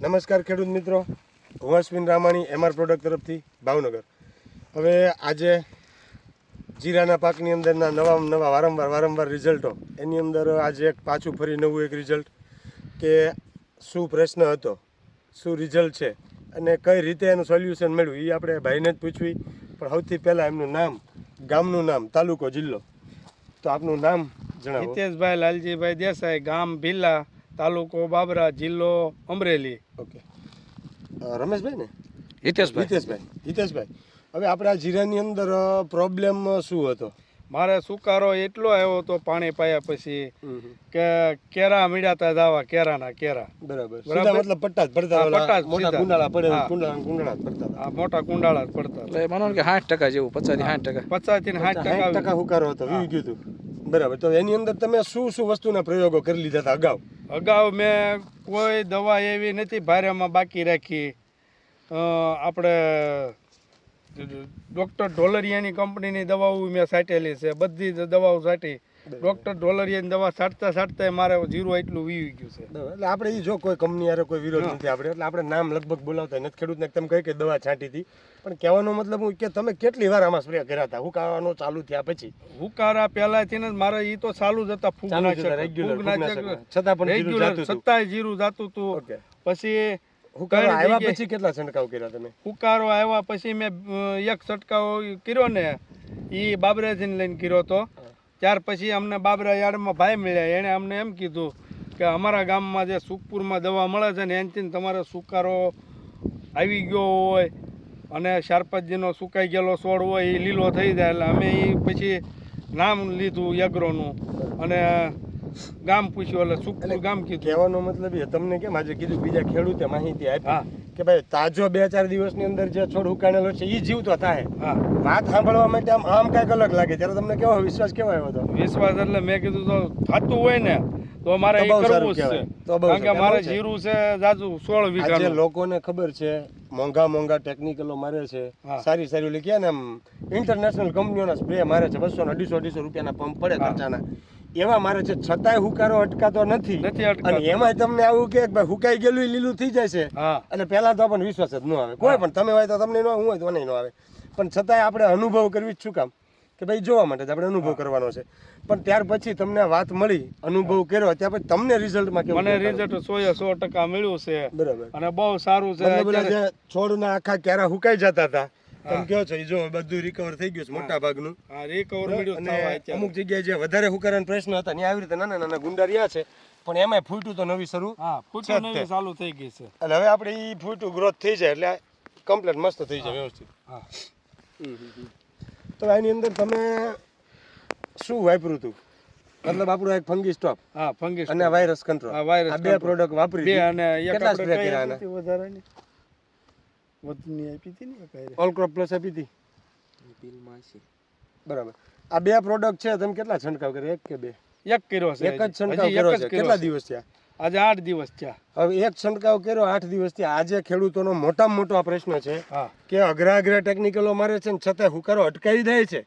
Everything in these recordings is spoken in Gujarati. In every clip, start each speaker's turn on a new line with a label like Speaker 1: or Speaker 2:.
Speaker 1: નમસ્કાર ખેડૂત મિત્રો, હું અશ્વિન રામાણી એમઆર પ્રોડક્ટ તરફથી ભાવનગર. હવે આજે જીરાના પાકની અંદરના નવા વારંવાર રિઝલ્ટો, એની અંદર આજે એક પાછું ફરી નવું એક રિઝલ્ટ કે શું પ્રશ્ન હતો, શું રિઝલ્ટ છે અને કઈ રીતે એનું સોલ્યુશન મળ્યું એ આપણે ભાઈને જ પૂછવી. પણ સૌથી પહેલાં એમનું નામ, ગામનું નામ, તાલુકો, જિલ્લો. તો આપનું નામ જણાવો.
Speaker 2: હિતેશભાઈ લાલજીભાઈ દેસાઈ, ગામ ભીલા, તાલુકો બાબરા, જિલ્લો અમરેલી.
Speaker 1: ઓકે, રમેશભાઈ ને?
Speaker 2: હિતેશભાઈ.
Speaker 1: હવે આપણે આ જીરાની અંદર પ્રોબ્લેમ શું હતો?
Speaker 2: મારે સુકારો એટલો આવ્યો હતો પાણી પાયા પછી કે કેરા મીડાતા દાવા, કેરાના કેરા.
Speaker 1: બરાબર. મતલબ પટ્ટા જ પડતા, મોટા કુંડાળા પડે, કુંડાળા પડતા.
Speaker 2: આ મોટા કુંડાળા જ પડતા.
Speaker 3: એટલે માનો કે 60% જેવું, 50 થી 60%.
Speaker 1: 60% હુકારો હતો, વીવી ગયું હતું. બરાબર. તો એની અંદર તમે શું વસ્તુના પ્રયોગો કરી લીધા હતા
Speaker 2: અગાઉ? મેં કોઈ દવા એવી નથી ભારેમાં બાકી રાખી. આપણે ડૉક્ટર ઢોલરિયાની કંપનીની દવાઓ મેં છાંટેલી છે, બધી દવાઓ છાંટી. ડૉક્ટર ઢોલરિયાની દવા છાંટતા મારે જીરું એટલું વીવી ગયું છે.
Speaker 1: એટલે આપણે એ જો કોઈ કંપની યારે કોઈ વિરોધ નથી આપણે, એટલે આપણે નામ લગભગ બોલાવતા નથી. ખેડૂતને તમે કહી કે દવા છાંટી હતી, પણ કહેવાનો મતલબ હું કે તમે કેટલી વાર આમાં સ્પ્રે કર્યા હતા હુકાવાનો ચાલુ થયા પછી?
Speaker 2: હુકારા પહેલાથી ને મારે એ તો ચાલુ જ હતા, છતાંય જીરું જાતું હતું. પછી
Speaker 1: હુકારો આવ્યા પછી કેટલા છંટકાવ કર્યા તમે?
Speaker 2: હુકારો આવ્યા પછી મેં એક છંટકાવ કર્યો ને, એ બાબરાથી લઈને કર્યો હતો. ત્યાર પછી અમને બાબરા યાર્ડમાં ભાઈ મળ્યા, એણે અમને એમ કીધું કે અમારા ગામમાં જે સુખપુરમાં દવા મળે છે ને એનાથી તમારે સુકારો આવી ગયો હોય અને શાકભાજીનો સુકાઈ ગયેલો છોડ હોય એ લીલો થઈ જાય. એટલે અમે એ પછી નામ લીધું એગ્રોનું અને ગામ પૂછ્યું, એટલે સુખપુર ગામ કીધું.
Speaker 1: કહેવાનો મતલબ એ તમને કેમ આજે કીધું બીજા ખેડૂતે માહિતી આપી કે ભાઈ તાજો 2-4 દિવસની અંદર જે છોડ ઉકાળેલો છે એ જીવતો થાય. વાત સાંભળવા માટે આમ કાંઈક અલગ લાગે, ત્યારે તમને કેવો વિશ્વાસ કેવો આવ્યો હતો?
Speaker 2: વિશ્વાસ એટલે મેં કીધું તો થતું હોય ને તો મારે એ કરવું છે, કારણ કે મારે જીરું છે જાજુ 16 વીઘા.
Speaker 1: જે લોકોને ખબર છે મોંઘા ટેકનિકલો મારે છે, સારી ઓલી કે ને ઇન્ટરનેશનલ કંપનીઓના સ્પ્રે મારે છે, 200-250 રૂપિયાના પંપ પડે ખર્ચાના, એવા મારે છે, છતાંય હુકારો અટકાતો નથી. અને એમાં તમને આવું કે ભાઈ હુકાઈ ગયેલું લીલું થઈ જાય છે, અને પહેલા તો આપણને વિશ્વાસ જ ન આવે. કોઈ પણ તમે હોય તો તમને ન, હું હોય તો મને ન આવે, પણ છતાંય આપણે અનુભવ કરવી જ શું કામ કે ભાઈ જોવા માટે આપણે અનુભવ કરવાનો છે. પણ ત્યાર પછી તમને વાત મળી, અનુભવ કર્યો, ત્યાર પછી તમને રિઝલ્ટમાં કેવું?
Speaker 2: મને રિઝલ્ટ 100% મળ્યું છે.
Speaker 1: બરાબર.
Speaker 2: અને બહુ સારું છે.
Speaker 1: જે છોડના આખા ક્યારા હુકાઈ જતા હતા તમે કહો છો, જો બધું રિકવર થઈ ગયું છે મોટા ભાગનું.
Speaker 2: રિકવર મળ્યું. અને
Speaker 1: અમુક જગ્યાએ જે વધારે હુકારાના પ્રશ્ન હતા ત્યાં આવી રીતે નાના ગુંડા રહ્યા છે, પણ એમાંય ફૂટું તો નવી શરૂ
Speaker 2: ચાલુ થઈ ગઈ છે.
Speaker 1: એટલે હવે આપણે એ ફૂટું ગ્રોથ થઈ જાય એટલે કમ્પ્લીટ મસ્ત થઈ જાય વ્યવસ્થિત. તો આની અંદર તમે શું વાપર્યું હતું? મતલબ આપણું એક ફંગી સ્ટોપ અને વાયરસ કંટ્રોલ, આ બે પ્રોડક્ટ વાપરી અને કેટલા સ્પ્રે કર્યા?
Speaker 2: વધારાની વધની આપી હતી ને,
Speaker 1: ઓલ ક્રોપ પ્લસ આપી હતી. બરાબર. આ બે પ્રોડક્ટ છે, તમે કેટલા છંટકાવ કર્યા? એક કે બે?
Speaker 2: એક કર્યો છે.
Speaker 1: એક જ છંટકાવ કર્યો છે. કેટલા દિવસ થયા?
Speaker 2: આજે 8 દિવસ થયા.
Speaker 1: હવે એક છંટકાવ કર્યો 8 દિવસ થયા. આજે ખેડૂતોનો મોટામાં મોટો આ પ્રશ્ન છે કે અઘરા ટેકનિકલો મારે છે ને છતાં હુકારો અટકાવી દે છે,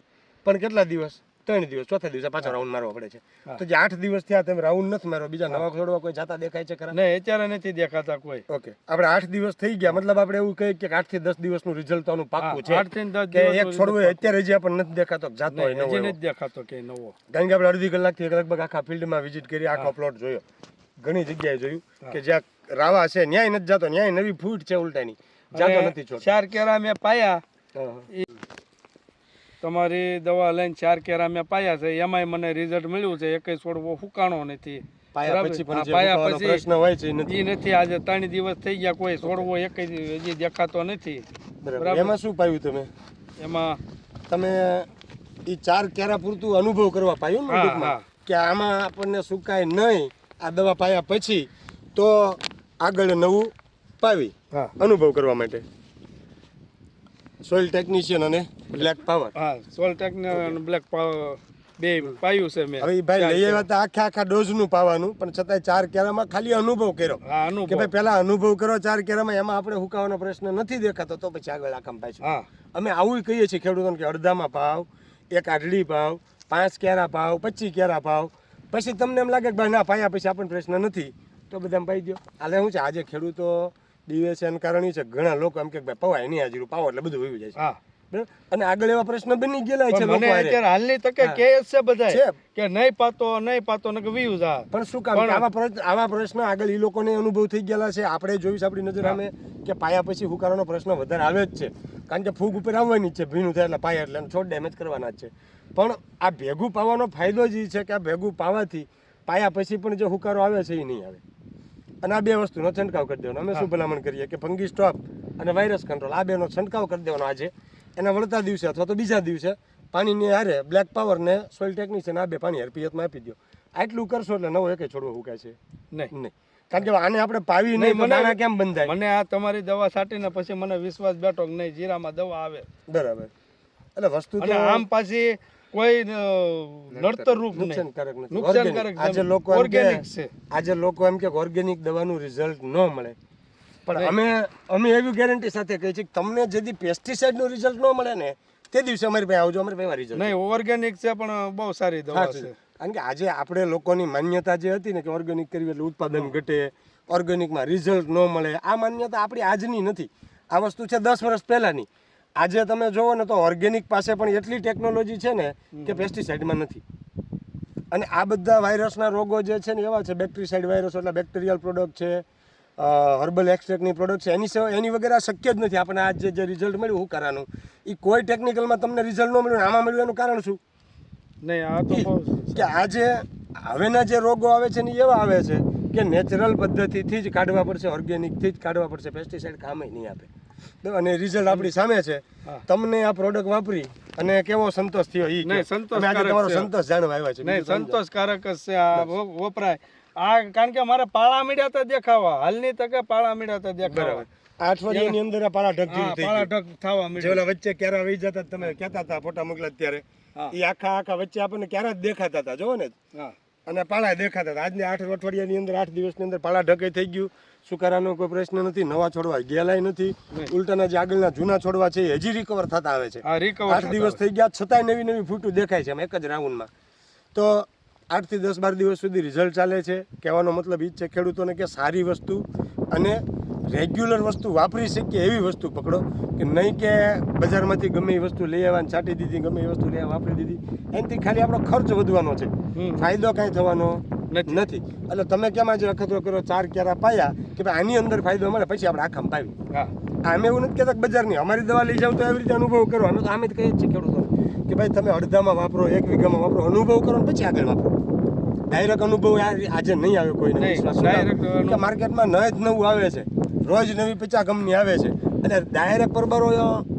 Speaker 1: પણ કેટલા દિવસ? 3 દિવસ, ચોથા દિવસે પાછો રાઉન્ડ મારવો પડે છે. તો જે 8 દિવસ થયા તમે રાઉન્ડ નથી મારો, બીજા નવા છોડવા કોઈ જાતા દેખાય છે ખરા?
Speaker 2: નહીં, અત્યારે નથી દેખાતા કોઈ.
Speaker 1: ઓકે, આપણે 8 દિવસ થઈ ગયા, મતલબ આપણે એવું કહીએ કે 8 થી 10 દિવસનું રિઝલ્ટ આનું પાક્કું છે.
Speaker 2: 8 થી 10
Speaker 1: કે એક છોડવો અત્યારે હજી આપણને નથી દેખાતો, જાતો હોય નવો
Speaker 2: નથી દેખાતો કે નવો.
Speaker 1: કારણ કે આપણે અડધી કલાકથી લગભગ આખા ફિલ્ડમાં વિઝિટ કરી, આખો પ્લોટ જોયો, ઘણી જગ્યાએ જોયું કે જ્યાં રાવા છે ન્યાય નથી જાતો, ન્યાય નવી ફૂટ છે ઉલટાની, જાતો નથી છોડ. 4
Speaker 2: કેરા મેં પાયા, તમારી દવા લઈને 4 કેરા મેં પાયા છે, એમાંય મને રિઝલ્ટ મળ્યું છે. એકય છોડવો ફૂકાણો નથી.
Speaker 1: પાયા પછી પ્રશ્ન હોય છે
Speaker 2: એ નથી. આજે 3 દિવસ થઈ ગયા, કોઈ છોડવો એકય હજી દેખાતો નથી.
Speaker 1: બરાબર. એમાં શું પાયું તમે?
Speaker 2: એમાં
Speaker 1: તમે એ 4 કેરા પૂરતું અનુભવ કરવા પાયું ને ટૂંકમાં, કે આમાં આપણને સુકાય નહીં આ દવા પાયા પછી, તો આગળ નવું પાવી અનુભવ કરવા માટે. સોઇલ ટેકનિશિયન અને બ્લેક પાવર.
Speaker 2: સોઇલ ટેકનિશિયન અને બ્લેક પાવર બે પાયું છે મેં.
Speaker 1: હવે ભાઈ લઈ આવ્યા હતા આખા ડોઝનું પાવાનું, પણ છતાંય 4 કેરામાં ખાલી અનુભવ કર્યો કે ભાઈ પહેલા અનુભવ કરો 4 કેરામાં, એમાં આપણે હુકાવાનો પ્રશ્ન નથી દેખાતો, તો પછી આગળ આકામ પાછું. અમે આવું કહીએ છીએ ખેડૂતોને કે અડધામાં પાવ, એક આઢળી પાવ, 5 કેરા પાવ, 25 કેરા પાવ. પછી તમને એમ લાગે કે ભાઈ ના પાયા પછી આપણને પ્રશ્ન નથી, તો બધામાં પાઈ દો. હાલે શું છે, આજે ખેડૂતો દિવસે એનું કારણ એ છે ઘણા લોકો એમ કે ભાઈ પવાય નહીં હાજરું પાવો એટલે બધું વયું જાય છે
Speaker 2: હા
Speaker 1: બરાબર? અને આગળ એવા પ્રશ્ન બની ગયેલા છે
Speaker 2: પણ
Speaker 1: લોકો
Speaker 2: મને
Speaker 1: હારે.
Speaker 2: અત્યારે હાલની તકે
Speaker 1: હા.
Speaker 2: કે છે બધા
Speaker 1: છે.
Speaker 2: કે નહીં પાતો ને કે વ્યૂઝ આ
Speaker 1: પણ શું કામ કે આવા પ્રશ્ન આગળ એ લોકોને અનુભવ થઈ ગયેલા છે. આપણે જોઈશ આપણી નજર સામે કે પાયા પછી હુકારાનો પ્રશ્ન વધારે આવે જ છે, કારણ કે ફૂગ ઉપર આવવાની જ છે, ભીનું થાય એટલે પાયા એટલે છોડ ડેમેજ કરવાના જ છે. પણ આ ભેગું પાવાનો ફાયદો જ એ છે કે આ ભેગું પાવાથી પાયા પછી પણ જે હુકારો આવે છે એ નહીં આવે. અને આ બે વસ્તુનો છંટકાવ કરી દેવાનો. અમે શું ભલામણ કરીએ કે ફંગી સ્ટોપ અને વાયરસ કંટ્રોલ આ બેનો છંટકાવ કરી દેવાનો આજે, એના વળતા દિવસે અથવા તો બીજા દિવસે પાણીની હારે બ્લેક પાવર ને સોઇલ ટેકનિશિયન આ બે પાણી હારે પિયતમાં આપી દો. આટલું કરશો એટલે નવો એકે છોડવો હુકાય છે
Speaker 2: નહીં.
Speaker 1: કારણ કે આને આપણે પાવી નહીં તો દાણા કેમ બંધાય?
Speaker 2: મને આ તમારી દવા છાંટીને પછી મને વિશ્વાસ બેઠો કે નહીં જીરામાં દવા આવે.
Speaker 1: બરાબર. એટલે વસ્તુ
Speaker 2: અને આમ પાછી કોઈ નડતર રૂપ નહીં,
Speaker 1: નુકસાનકારક નથી.
Speaker 2: નુકસાનકારક
Speaker 1: આજે લોકો એમ કે
Speaker 2: ઓર્ગેનિક છે.
Speaker 1: આજે લોકો એમ કે ઓર્ગેનિક દવાનું રિઝલ્ટ ન મળે, પણ અમે એવી ગેરંટી સાથે કહીએ છીએ કે તમને જેથી પેસ્ટિસાઇડનું રિઝલ્ટ ન મળે ને તે દિવસે અમારી પાસે આવજો, અમારી પાસે રિઝલ્ટ
Speaker 2: નહીં ઓર્ગેનિક છે પણ બહુ સારી દવા છે.
Speaker 1: કારણ કે આજે આપણે લોકોની માન્યતા જે હતી ને કે ઓર્ગેનિક કરવી એટલે ઉત્પાદન ઘટે, ઓર્ગેનિકમાં રિઝલ્ટ ન મળે, આ માન્યતા આપણી આજની નથી. આ વસ્તુ છે 10 વર્ષ પહેલાંની. આજે તમે જોવો ને તો ઓર્ગેનિક પાસે પણ એટલી ટેકનોલોજી છે ને કે પેસ્ટિસાઇડમાં નથી. અને આ બધા વાયરસના રોગો જે છે ને એવા છે, બેક્ટેરિસાઇડ વાયરસ એટલે બેક્ટેરિયલ પ્રોડક્ટ છે, હર્બલ એક્સટ્રેક્ટની પ્રોડક્ટ છે, એની વગેરે આ શક્ય જ નથી. આપણે આ જે રિઝલ્ટ મળ્યું હુકારાનું એ કોઈ ટેકનિકલમાં તમને રિઝલ્ટ ન મળ્યું, આમાં મળ્યું એનું કારણ શું?
Speaker 2: નહીં આ તો બહુ
Speaker 1: કે આજે હવેના જે રોગો આવે છે ને એ એવા આવે છે કે નેચરલ પદ્ધતિથી જ કાઢવા પડશે, ઓર્ગેનિકથી જ કાઢવા પડશે, પેસ્ટિસાઇડ કામ નહીં આપે. અને રિઝલ્ટ આપણી સામે છે. તમને આ પ્રોડક્ટ વાપરી અને કેવો સંતોષ થયો ઈ
Speaker 2: નહીં, સંતોષકારક
Speaker 1: તમારો
Speaker 2: છે.
Speaker 1: સંતોષ જાણવા આવ્યા છે.
Speaker 2: નહીં સંતોષકારક જ છે આ વપરાય આ, કારણ કે મારે પાળા મીડ્યા તો દેખાવા, હાલની તકે પાળા મીડ્યા તો દેખાવા.
Speaker 1: આ અઠવાડિયાની અંદર આ પાળા ઢગ જેવું થઈ
Speaker 2: પાળા
Speaker 1: ગયું.
Speaker 2: ઢગ થવા
Speaker 1: જે
Speaker 2: મીડ્યા.
Speaker 1: ઓલા વચ્ચે ક્યારા વહી જતા તમે કહેતા હતા ફોટા મોકલા ત્યારે, એ આખા વચ્ચે આપણને ક્યારા જ દેખાતા હતા, જોવો ને.
Speaker 2: હા
Speaker 1: અને પાળા દેખાતા હતા. આજની 8 અઠવાડિયાની અંદર 8 દિવસની અંદર પાળા ઢકે થઈ ગયું. સુકારાનો કોઈ પ્રશ્ન નથી, નવા છોડવા ગયેલાય નથી. ઉલટાના જે આગળના જૂના છોડવા છે એ હજી રિકવર થતા આવે છે.
Speaker 2: આ રિકવર
Speaker 1: 8 દિવસ થઈ ગયા છતાંય નવી નવી ફૂટું દેખાય છે એમ એક જ રાઉન્ડમાં. તો 8 થી 10-12 દિવસ સુધી રિઝલ્ટ ચાલે છે. કહેવાનો મતલબ એ જ છે ખેડૂતોને કે સારી વસ્તુ અને રેગ્યુલર વસ્તુ વાપરી શકીએ એવી વસ્તુ પકડો, કે નહીં કે બજારમાંથી ગમે એ વસ્તુ લઈ આવવાની, છાંટી દીધી, ગમે એ વસ્તુ લઈ વાપરી દીધી, એનાથી ખાલી આપણો ખર્ચ વધવાનો છે, ફાયદો કાંઈ થવાનો નથી. એટલે તમે કેમ આજે અખતરો કરો 4 ક્યારા પાયા કે ભાઈ આની અંદર ફાયદો મળે પછી આપણે આખામાં પાવી. અમે એવું નથી કહેતા કે બજારની અમારી દવા લઈ જાવ તો એવી રીતે અનુભવ કરો. અમે તો આમે જ કહીએ જ છીએ ખેડૂતોને કે ભાઈ તમે અડધામાં વાપરો, 1 વીઘામાં વાપરો, અનુભવ કરો ને પછી આગળ વાપરો. ડાયરેક્ટ અનુભવ આજે નહીં આવે કોઈને વિશ્વાસ, કે માર્કેટમાં ન જ નવું આવે છે, રોજ નવી 50 કંપની આવે છે, અને ડાયરેક્ટ પરબરો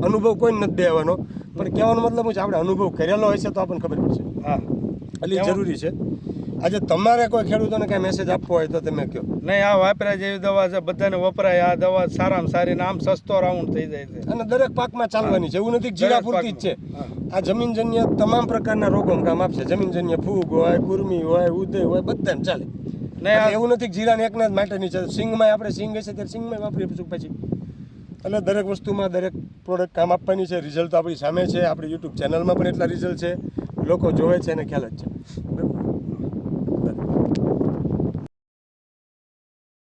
Speaker 1: અનુભવ કોઈ નથી દેવાનો. પણ કહેવાનો મતલબ હું છે આપણે અનુભવ કરેલો હોય છે તો આપણને ખબર પડશે.
Speaker 2: હા
Speaker 1: એટલે જરૂરી છે. આજે તમારે કોઈ ખેડૂતોને કાંઈ મેસેજ આપવો હોય તો તમે કહો.
Speaker 2: નહીં આ વાપરા જેવી દવા છે, બધાને વપરાય આ દવા સારામાં સારી ને આમ સસ્તો રાઉન્ડ થઈ જાય છે.
Speaker 1: અને દરેક પાકમાં ચાલવાની છે, એવું નથી કે જીરા પૂરતી જ છે. આ જમીનજન્ય તમામ પ્રકારના રોગોમાં કામ આપશે. જમીનજન્ય ફૂગ હોય, કુર્મી હોય, ઉદય હોય, બધાને ચાલે. નહીં એવું નથી કે જીરાને એકના જ માટેની છે. સિંગમાં આપણે સિંગ હશે ત્યારે સિંગમાં વાપરીએ પછી. એટલે દરેક વસ્તુમાં દરેક પ્રોડક્ટ કામ આપવાની છે. રિઝલ્ટ આપણી સામે છે. આપણી યુટ્યુબ ચેનલમાં પણ એટલા રિઝલ્ટ છે, લોકો જોવે છે અને ખ્યાલ જ છે.